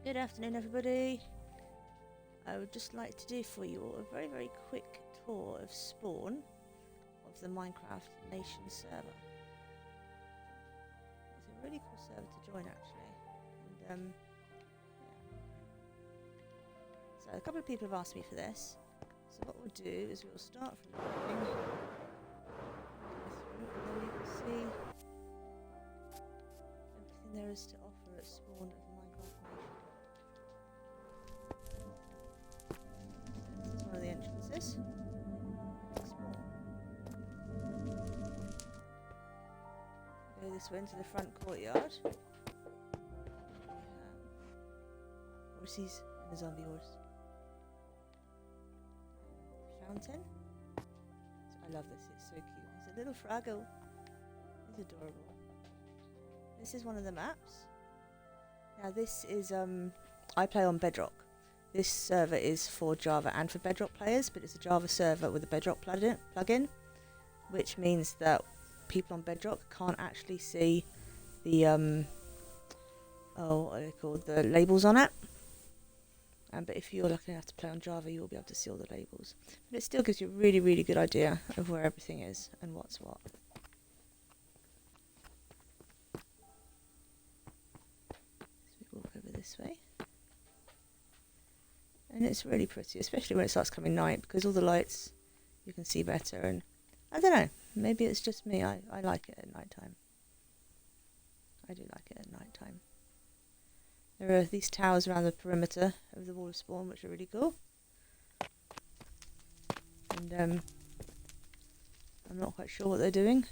Good afternoon, everybody. I would just like to do for you all a very quick tour of spawn of the Minecraft Nation server. It's a really cool server to join, actually. And yeah. So a couple of people have asked me for this. So what we'll do is we'll start from the beginning, go through, and then you can see everything there is to offer at spawn of the Minecraft Nation. This is one of the entrances. Spawn. Go this way into the front courtyard. Horses and a zombie horse. Fountain. I love this, it's so cute. It's a little Fraggle. He's adorable. This is one of the maps. Now this is, I play on Bedrock. This server is for Java and for Bedrock players, but it's a Java server with a Bedrock plugin, which means that people on Bedrock can't actually see the, what are they called, the labels on it. But if you're lucky enough to play on Java, you will be able to see all the labels. But it still gives you a really good idea of where everything is and what's what. So we walk over this way. And it's really pretty, especially when it starts coming night, because all the lights you can see better. And I don't know, maybe it's just me. I like it at night time. I do like it at night time. There are these towers around the perimeter of the wall of spawn, which are really cool. And I'm not quite sure what they're doing.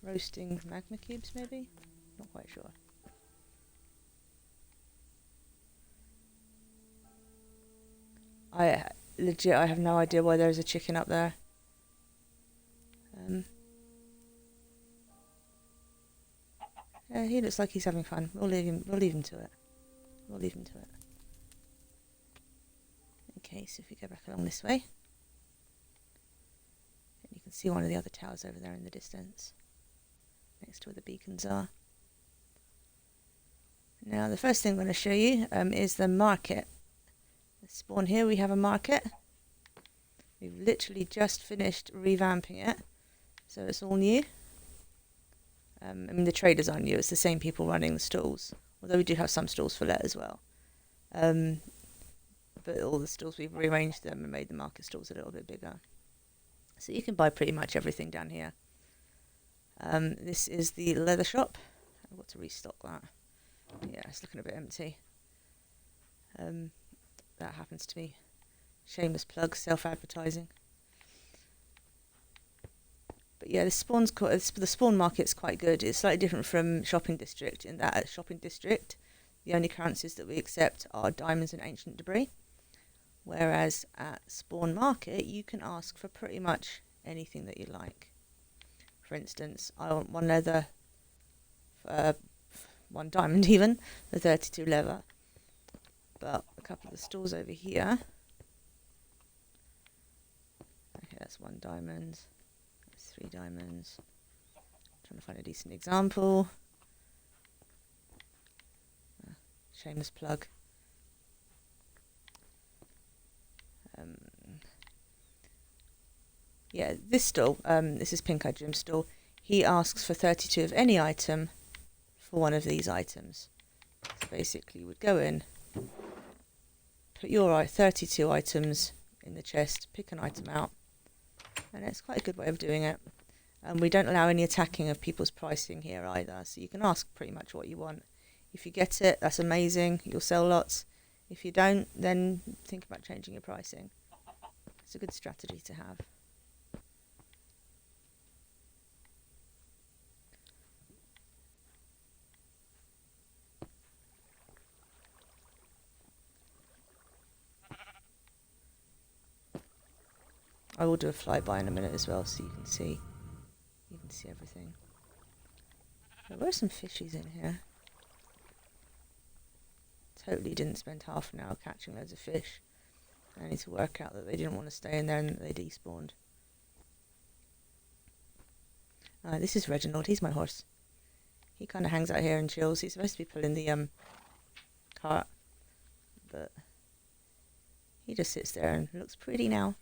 Roasting magma cubes, maybe? Not quite sure. I have no idea why there's a chicken up there. Yeah, he looks like he's having fun. We'll leave him to it. Okay, so if we go back along this way, you can see one of the other towers over there in the distance, next to where the beacons are. Now, the first thing I'm going to show you is the market. Let's spawn here. We have a market. We've literally just finished revamping it, so it's all new. I mean, the traders aren't new, it's the same people running the stalls, although we do have some stalls for let as well. But all the stalls, we've rearranged them and made the market stalls a little bit bigger. So you can buy pretty much everything down here. This is the leather shop. I've got to restock that. Yeah, it's looking a bit empty. That happens to me. Shameless plug, self-advertising. But yeah, the spawn market's quite good. It's slightly different from shopping district in that at shopping district, the only currencies that we accept are diamonds and ancient debris. Whereas at spawn market, you can ask for pretty much anything that you like. For instance, I want one leather, one diamond even, the 32 leather. But a couple of the stores over here. Okay, that's 1 diamond. 3 diamonds. Trying to find a decent example. Shameless plug. Yeah, this stall, this is Pink Eye Jim's stall. He asks for 32 of any item for one of these items. So basically, you would go in, put your 32 items in the chest, pick an item out, and it's quite a good way of doing it. And we don't allow any attacking of people's pricing here either, so you can ask pretty much what you want. If you get it, that's amazing, you'll sell lots. If you don't, then think about changing your pricing. It's a good strategy to have. I will do a flyby in a minute as well, so you can see everything. There were some fishies in here. Totally didn't spend half an hour catching loads of fish. I need to work out that they didn't want to stay in there and that they despawned. This is Reginald, he's my horse. He kind of hangs out here and chills. He's supposed to be pulling the cart, but he just sits there and looks pretty now.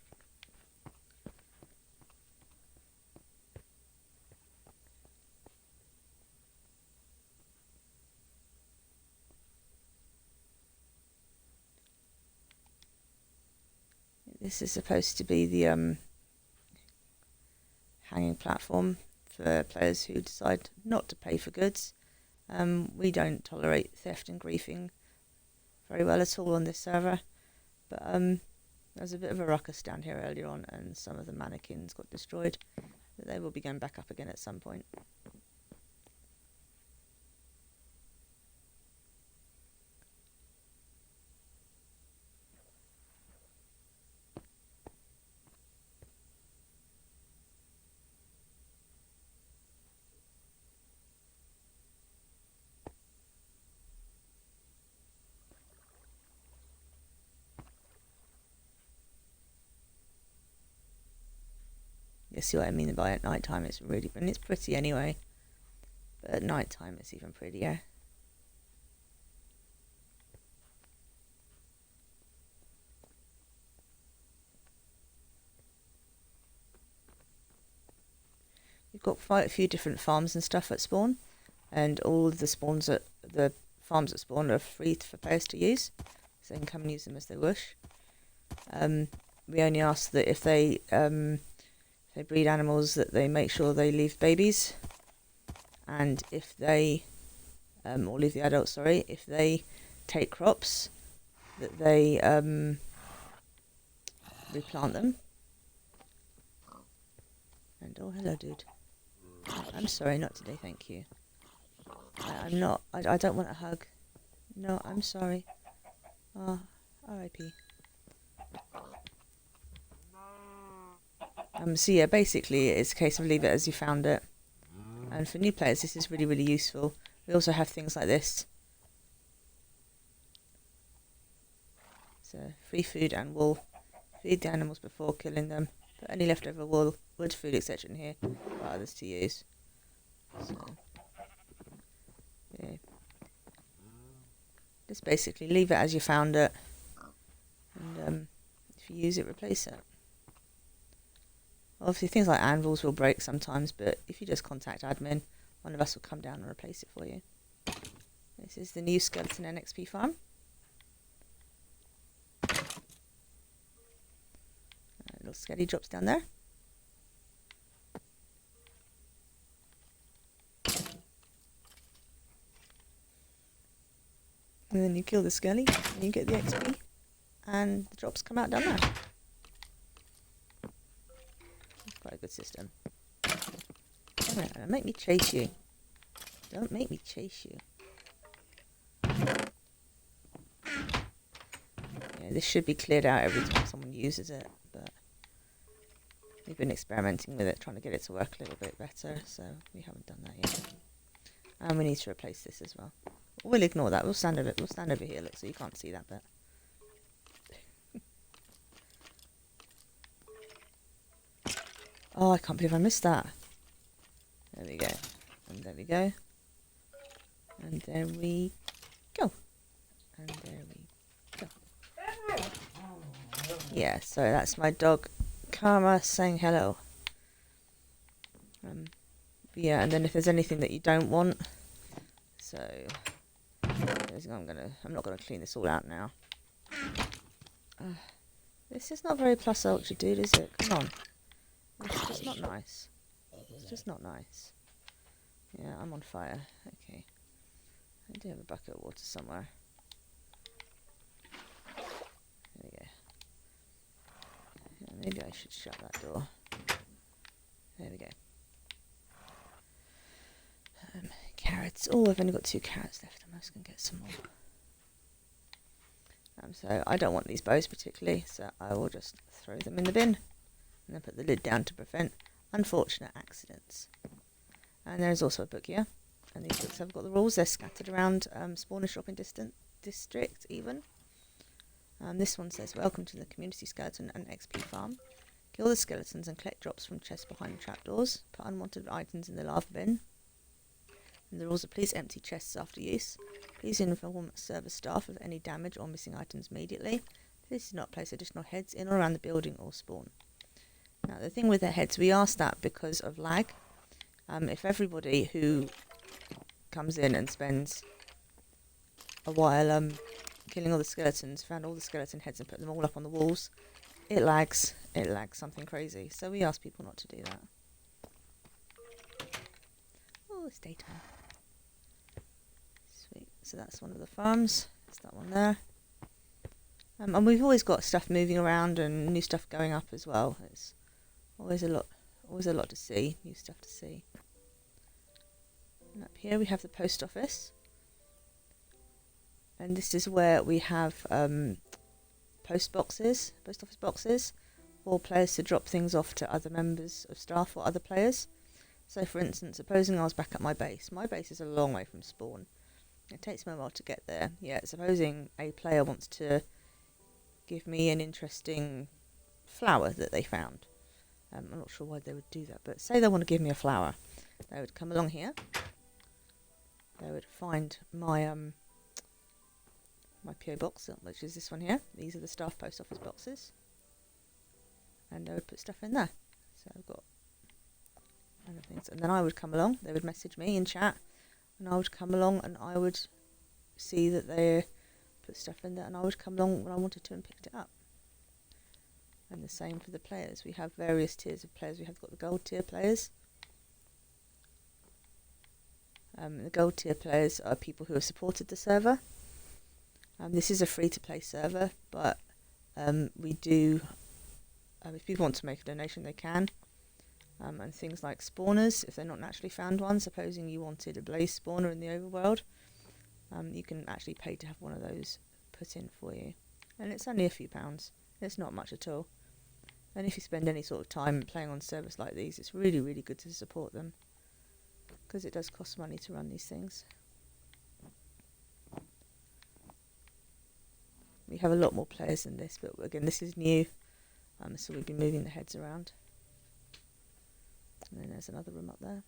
This is supposed to be the hanging platform for players who decide not to pay for goods. We don't tolerate theft and griefing very well at all on this server, but there was a bit of a ruckus down here earlier on, and some of the mannequins got destroyed, but they will be going back up again at some point. You see what I mean by at night time it's really, and it's pretty anyway, but at night time it's even prettier. You've got quite a few different farms and stuff at spawn, and all of the farms at spawn are free for players to use, so they can come and use them as they wish. We only ask that if they breed animals, that they make sure they leave babies, and if they or leave the adults, sorry, if they take crops, that they replant them. And oh, hello, dude. I'm sorry, not today, thank you. I'm not. I don't want a hug. No, I'm sorry. Oh, R.I.P. So yeah, basically it's a case of leave it as you found it. And for new players, this is really, really useful. We also have things like this. So free food and wool. Feed the animals before killing them. Put any leftover wool, wood, food, etc. in here for others to use. So, yeah. Just basically leave it as you found it. And if you use it, replace it. Obviously things like anvils will break sometimes, but if you just contact admin, one of us will come down and replace it for you. This is the new skeleton NXP farm. Little skelly drops down there. And then you kill the skelly, and you get the XP, and the drops come out down there. It's quite a good system. Alright, don't make me chase you. Don't make me chase you. Yeah, this should be cleared out every time someone uses it, but we've been experimenting with it, trying to get it to work a little bit better, so we haven't done that yet. And we need to replace this as well. We'll ignore that. We'll stand over here, look, so you can't see that bit. Oh, I can't believe I missed that. There we go. And there we go. And there we go. And there we go. Yeah, so that's my dog Karma saying hello. Yeah, and then if there's anything that you don't want, so I'm not gonna clean this all out now. This is not very plus ultra, dude, is it? Come on. It's just not nice. It's just not nice. Yeah, I'm on fire. Okay. I do have a bucket of water somewhere. There we go. Yeah, maybe I should shut that door. There we go. Carrots. Oh, I've only got 2 carrots left. I'm just going to get some more. So I don't want these bows particularly, so I will just throw them in the bin and then put the lid down to prevent unfortunate accidents. And there's also a book here, and these books have got the rules. They're scattered around Spawner Shopping District even. This one says, welcome to the Community Skeleton and XP Farm. Kill the skeletons and collect drops from chests behind the trapdoors. Put unwanted items in the lava bin. And the rules are please empty chests after use. Please inform server staff of any damage or missing items immediately. Please do not place additional heads in or around the building or spawn. Now the thing with the heads, we asked that because of lag. If everybody who comes in and spends a while killing all the skeletons, found all the skeleton heads and put them all up on the walls, it lags something crazy. So we ask people not to do that. Oh, it's daytime. Sweet. So that's one of the farms. It's that one there. And we've always got stuff moving around and new stuff going up as well. It's always a lot to see, new stuff to see. And up here we have the post office. And this is where we have post office boxes, for players to drop things off to other members of staff or other players. So for instance, supposing I was back at my base. My base is a long way from spawn. It takes me a while to get there. Yeah, supposing a player wants to give me an interesting flower that they found. I'm not sure why they would do that, but say they want to give me a flower. They would come along here. They would find my my PO box, which is this one here. These are the staff post office boxes. And they would put stuff in there. So I've got other things. And then I would come along, they would message me in chat, and I would come along and I would see that they put stuff in there, and I would come along when I wanted to and picked it up. And the same for the players. We have various tiers of players. We have got the gold tier players. The gold tier players are people who have supported the server. This is a free to play server, but we do, if people want to make a donation they can. And things like spawners, if they're not naturally found ones, supposing you wanted a blaze spawner in the overworld, you can actually pay to have one of those put in for you. And it's only a few pounds. It's not much at all. And if you spend any sort of time playing on servers like these, it's really, really good to support them. Because it does cost money to run these things. We have a lot more players than this, but again, this is new. So we've been moving the heads around. And then there's another room up there.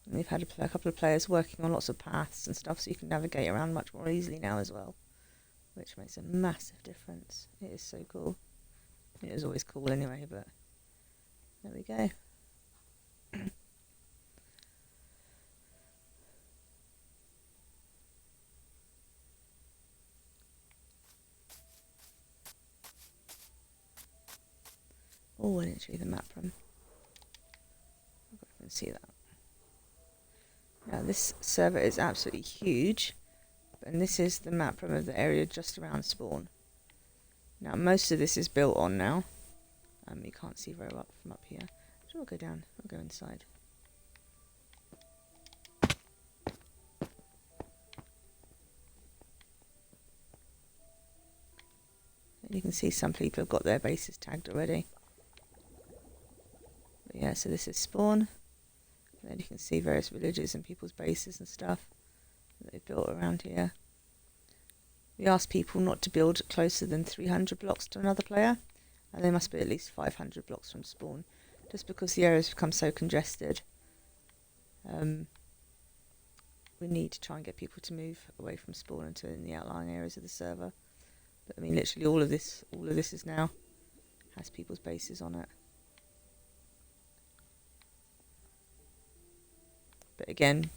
And we've had a couple of players working on lots of paths and stuff, so you can navigate around much more easily now as well, which makes a massive difference. It is so cool. It was always cool anyway, but there we go. Oh, I didn't show you the map from. I can see that. Now this server is absolutely huge, and this is the map from of the area just around spawn. Now most of this is built on now. You can't see very well from up here. So we'll go down. We'll go inside. And you can see some people have got their bases tagged already. But yeah, so this is spawn. And then you can see various villages and people's bases and stuff that they've built around here. We ask people not to build closer than 300 blocks to another player, and they must be at least 500 blocks from spawn, just because the areas become so congested. We need to try and get people to move away from spawn into in the outlying areas of the server. But I mean, literally all of this is now has people's bases on it. But again,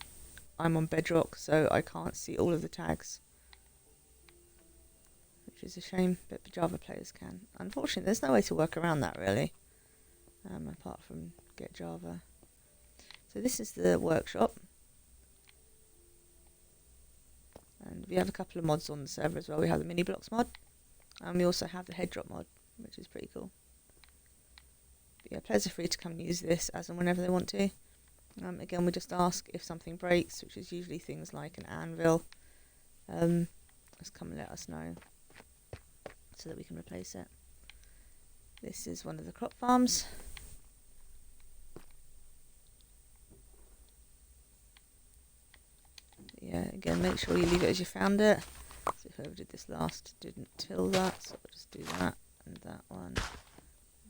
I'm on bedrock, so I can't see all of the tags, which is a shame, but the Java players can. Unfortunately, there's no way to work around that really, apart from get Java. So this is the workshop, and we have a couple of mods on the server as well. We have the mini blocks mod, and we also have the head drop mod, which is pretty cool. But yeah, players are free to come and use this as and whenever they want to. Again, we just ask if something breaks, which is usually things like an anvil. Just come and let us know so that we can replace it. This is one of the crop farms. Yeah, again, make sure you leave it as you found it. So whoever did this last didn't till that, so I'll just do that and that one,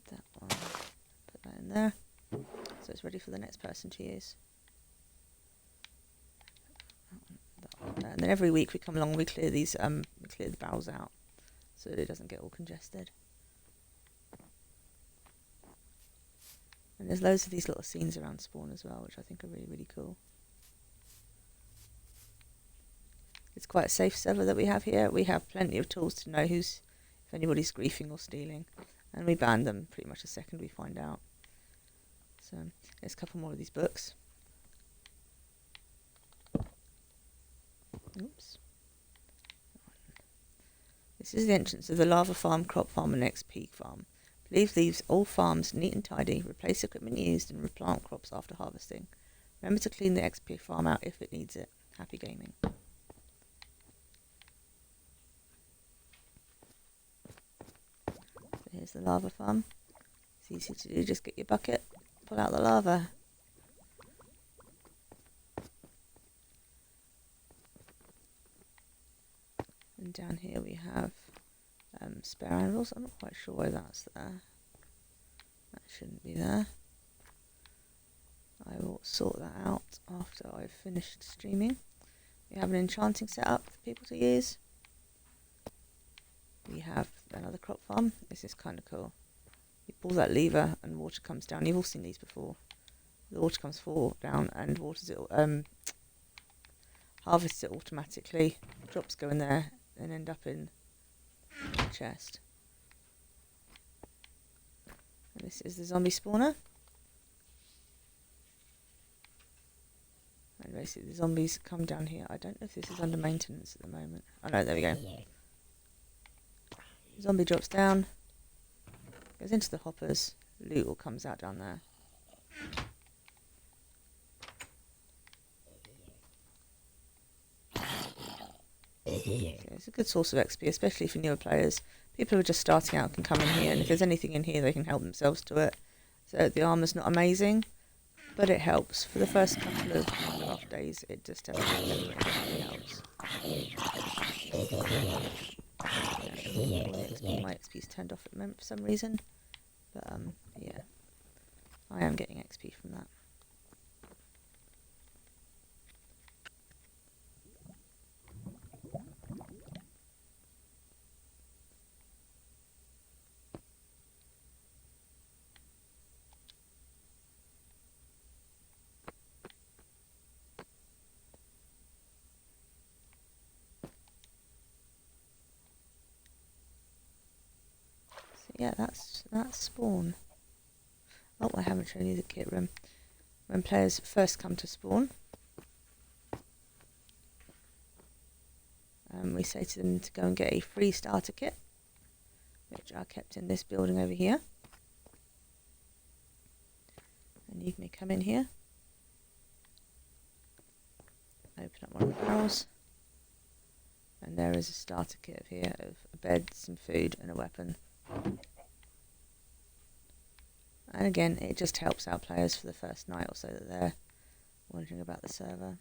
put that in there. So it's ready for the next person to use. That one there. And then every week we come along and we clear these, we clear the barrels out so that it doesn't get all congested. And there's loads of these little scenes around spawn as well, which I think are really, really cool. It's quite a safe server that we have here. We have plenty of tools to know if anybody's griefing or stealing, and we ban them pretty much the second we find out. So there's a couple more of these books. Oops. This is the entrance of the lava farm, crop farm, and XP farm. Please leave all farms neat and tidy. Replace equipment used and replant crops after harvesting. Remember to clean the XP farm out if it needs it. Happy gaming. Here's the lava farm. It's easy to do, just get your bucket, pull out the lava. And down here we have spare animals. I'm not quite sure why that's there. That shouldn't be there. I will sort that out after I've finished streaming. We have an enchanting setup for people to use. We have another crop farm. This is kind of cool. You pull that lever and water comes down. You've all seen these before. The water comes down and waters it, harvests it automatically. Drops go in there and end up in the chest. And this is the zombie spawner. And basically the zombies come down here. I don't know if this is under maintenance at the moment. Oh no, there we go. Zombie drops down, goes into the hoppers, loot all comes out down there. So it's a good source of XP, especially for newer players. People who are just starting out can come in here, and if there's anything in here they can help themselves to it. So the armour's not amazing, but it helps. For the first couple of Minecraft days it just definitely helps. My XP's turned off at the moment for some reason, but yeah, I am getting XP from that. Yeah, that's spawn. Oh, I haven't shown you the kit room. When players first come to spawn, we say to them to go and get a free starter kit, which are kept in this building over here. And you may come in here, open up one of the barrels, and there is a starter kit here of a bed, some food, and a weapon. And again, it just helps our players for the first night or so that they're wondering about the server.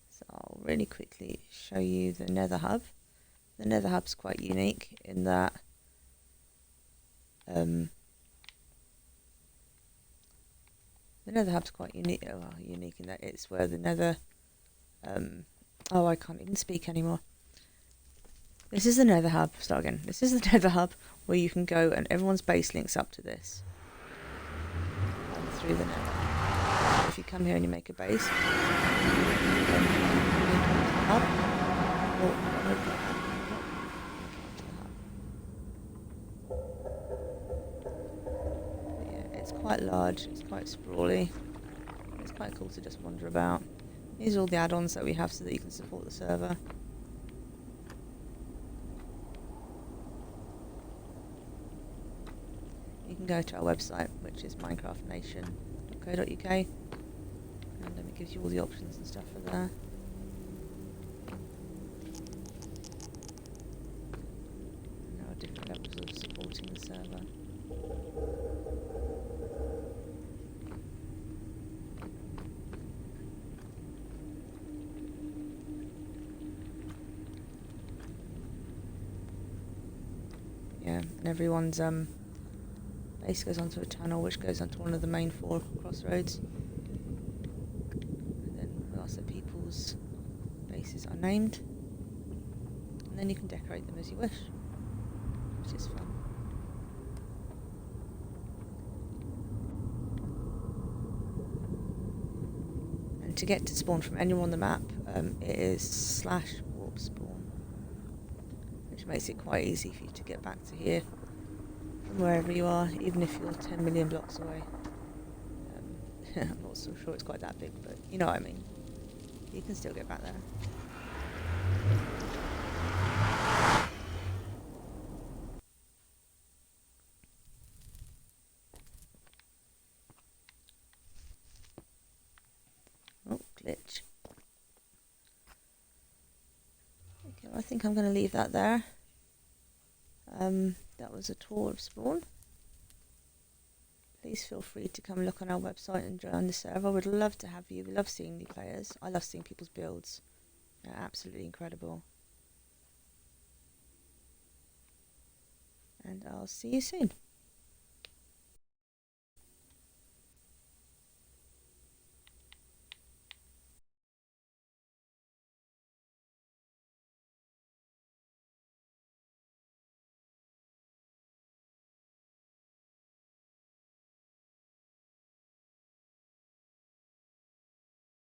So I'll really quickly show you the Nether Hub. The Nether Hub's quite unique in that the Nether Hub's quite unique. Well, unique in that it's where the Nether. Oh, I can't even speak anymore. This is the Nether Hub. Start again. This is the Nether Hub where you can go and everyone's base links up to this through the Nether. So if you come here and you make a base, then you come to the hub, yeah, it's quite large. It's quite sprawly. It's quite cool to just wander about. These are all the add-ons that we have so that you can support the server. You can go to our website, which is minecraftnation.co.uk, and it gives you all the options and stuff for there. And there are different levels of supporting the server. Yeah, and everyone's base goes onto a tunnel which goes onto one of the main 4 crossroads. And then we ask that people's bases are named. And then you can decorate them as you wish, which is fun. And to get to spawn from anywhere on the map, it is /warp spawn, which makes it quite easy for you to get back to here from wherever you are, even if you're 10 million blocks away. I'm not so sure it's quite that big, but you know what I mean. You can still get back there. Oh, glitch. Okay, well, I think I'm going to leave that there. That was a tour of Spawn. Please feel free to come look on our website and join the server. We'd love to have you. We love seeing new players. I love seeing people's builds. They're absolutely incredible. And I'll see you soon.